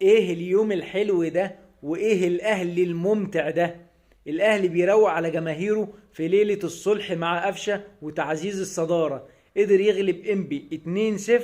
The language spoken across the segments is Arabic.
ايه اليوم الحلو ده، وايه الاهلي الممتع ده. الاهلي بيروق على جماهيره في ليلة الصلح مع قفشة وتعزيز الصدارة. قدر يغلب انبي 2-0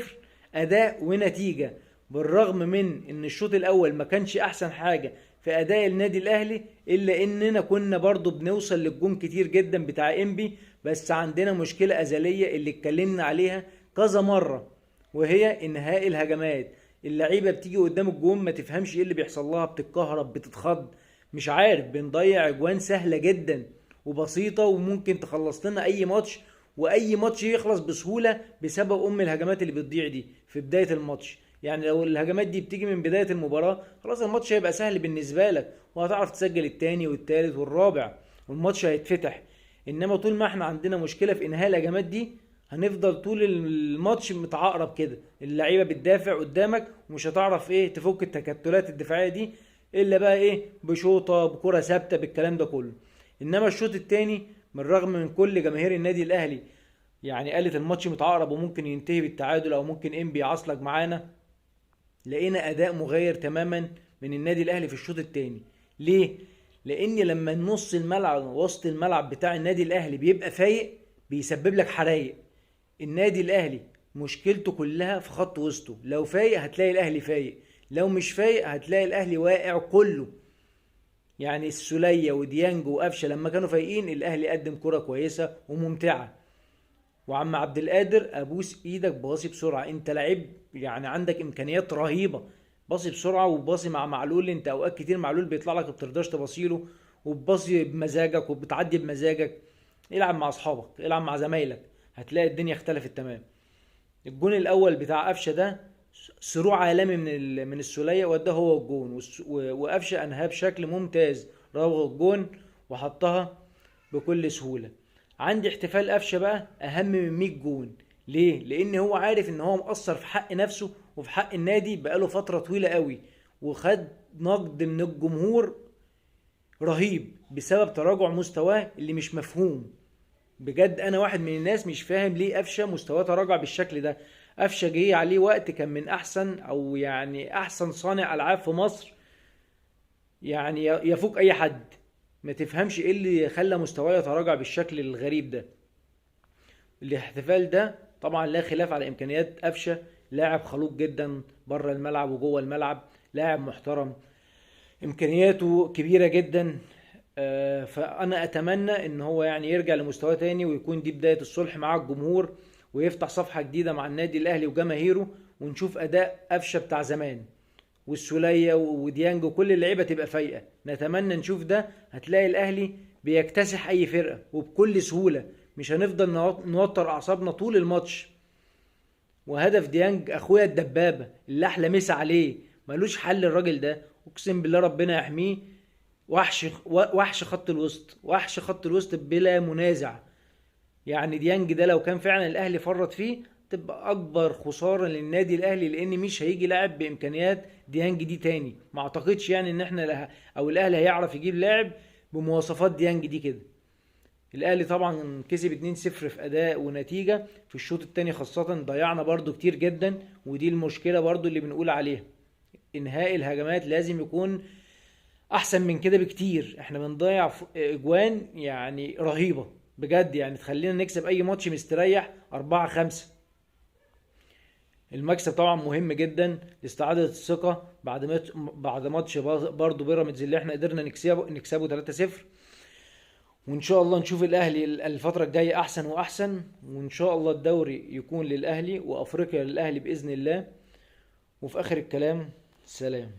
اداء ونتيجة، بالرغم من ان الشوط الاول ما كانش احسن حاجة في اداء النادي الاهلي، الا اننا كنا برضو بنوصل للجون كتير جدا بتاع انبي. بس عندنا مشكلة ازلية اللي اتكلمنا عليها كذا مرة، وهي انهاء الهجمات. اللعيبه بتيجي قدام الجون ما تفهمش ايه اللي بيحصل لها، بتتكهرب، بتتخض، مش عارف. بنضيع اجوان سهله جدا وبسيطه، وممكن تخلص لنا اي ماتش، واي ماتش يخلص بسهوله بسبب الهجمات اللي بتضيع دي في بدايه الماتش. يعني لو الهجمات دي بتيجي من بدايه المباراه، خلاص الماتش هيبقى سهل بالنسبه لك، وهتعرف تسجل التاني والتالت والرابع، والماتش هيتفتح. انما طول ما احنا عندنا مشكله في انهاء الهجمات دي، هنفضل طول الماتش متعقرب كده. اللعيبه بتدافع قدامك ومش هتعرف ايه تفك التكتلات الدفاعيه دي، الا بقى ايه بشوطه، بكره ثابته، بالكلام ده كله. انما الشوط التاني، من رغم من كل جماهير النادي الاهلي يعني قالت الماتش متعقرب وممكن ينتهي بالتعادل او ممكن انبي يعصلك معانا، لقينا اداء مغاير تماما من النادي الاهلي في الشوط التاني. ليه؟ لان لما نص الملعب وسط الملعب بتاع النادي الاهلي بيبقى فايق، بيسبب لك حرايق. النادي الاهلي مشكلته كلها في خط وسطه، لو فايق هتلاقي الاهلي فايق، لو مش فايق هتلاقي الاهلي واقع كله. يعني السولية وديانج وقفشه لما كانوا فايقين الاهلي قدم كرة كويسة وممتعة. وعم عبد القادر، ابوس ايدك باصي بسرعه، انت لعيب يعني عندك امكانيات رهيبه. باصي بسرعه وباصي مع معلول، انت اوقات كتير معلول بيطلع لك ما بترضاش تباصيله، وباصي بمزاجك وبتعدي بمزاجك. العب مع اصحابك، العب مع زمايلك، هتلاقي الدنيا اختلفت تمام. الجون الاول بتاع قفشه ده صراع عالمي من السوليه، وده هو الجون، وقفشه انهاه بشكل ممتاز، راوغ الجون وحطها بكل سهوله. عندي احتفال قفشه بقى اهم من 100 جون. ليه؟ لان هو عارف ان هو مقصر في حق نفسه وفي حق النادي بقاله فتره طويله قوي، وخد نقد من الجمهور رهيب بسبب تراجع مستواه اللي مش مفهوم. بجد انا واحد من الناس مش فاهم ليه قفشه مستواه تراجع بالشكل ده. قفشه جه عليه وقت كان من احسن، او يعني احسن صانع العاب في مصر، يعني يفوق اي حد. ما تفهمش ايه اللي خلى مستواه يتراجع بالشكل الغريب ده. الاحتفال ده طبعا لا خلاف على امكانيات قفشه، لاعب خلوق جدا بره الملعب وجوه الملعب، لاعب محترم، امكانياته كبيره جدا. فانا اتمنى ان هو يعني يرجع لمستواه تاني، ويكون دي بدايه الصلح مع الجمهور، ويفتح صفحه جديده مع النادي الاهلي وجماهيره، ونشوف اداء قفشه بتاع زمان، والسوليه وديانج وكل اللعيبه تبقى فايقه. نتمنى نشوف ده. هتلاقي الاهلي بيكتسح اي فرقه وبكل سهوله، مش هنفضل نوتر اعصابنا طول الماتش. وهدف ديانج اخويا الدبابه اللي احلى مسا عليه، ملوش حل الراجل ده، اقسم بالله ربنا يحميه. وحش خط الوسط، وحش خط الوسط بلا منازع. يعني ديانج ده لو كان فعلا الاهلي فرط فيه تبقى اكبر خساره للنادي الاهلي، لان مش هيجي لاعب بامكانيات ديانج دي تاني. ما اعتقدش يعني ان احنا او الاهلي هيعرف يجيب لاعب بمواصفات ديانج دي كده. الاهلي طبعا كسب 2-0 في اداء ونتيجه. في الشوط الثاني خاصه ضيعنا برضو كتير جدا، ودي المشكله برضو اللي بنقول عليها. انهاء الهجمات لازم يكون احسن من كده بكتير. احنا بنضيع اجوان يعني رهيبه بجد، يعني تخلينا نكسب اي ماتش مستريح 4-5. المكسب طبعا مهم جدا لاستعادة الثقة بعد ماتش برضو بيراميدز اللي احنا قدرنا نكسبه 3-0. وان شاء الله نشوف الاهلي الفترة الجاية احسن واحسن، وان شاء الله الدوري يكون للاهلي وافريقيا للاهلي باذن الله. وفي اخر الكلام، سلام.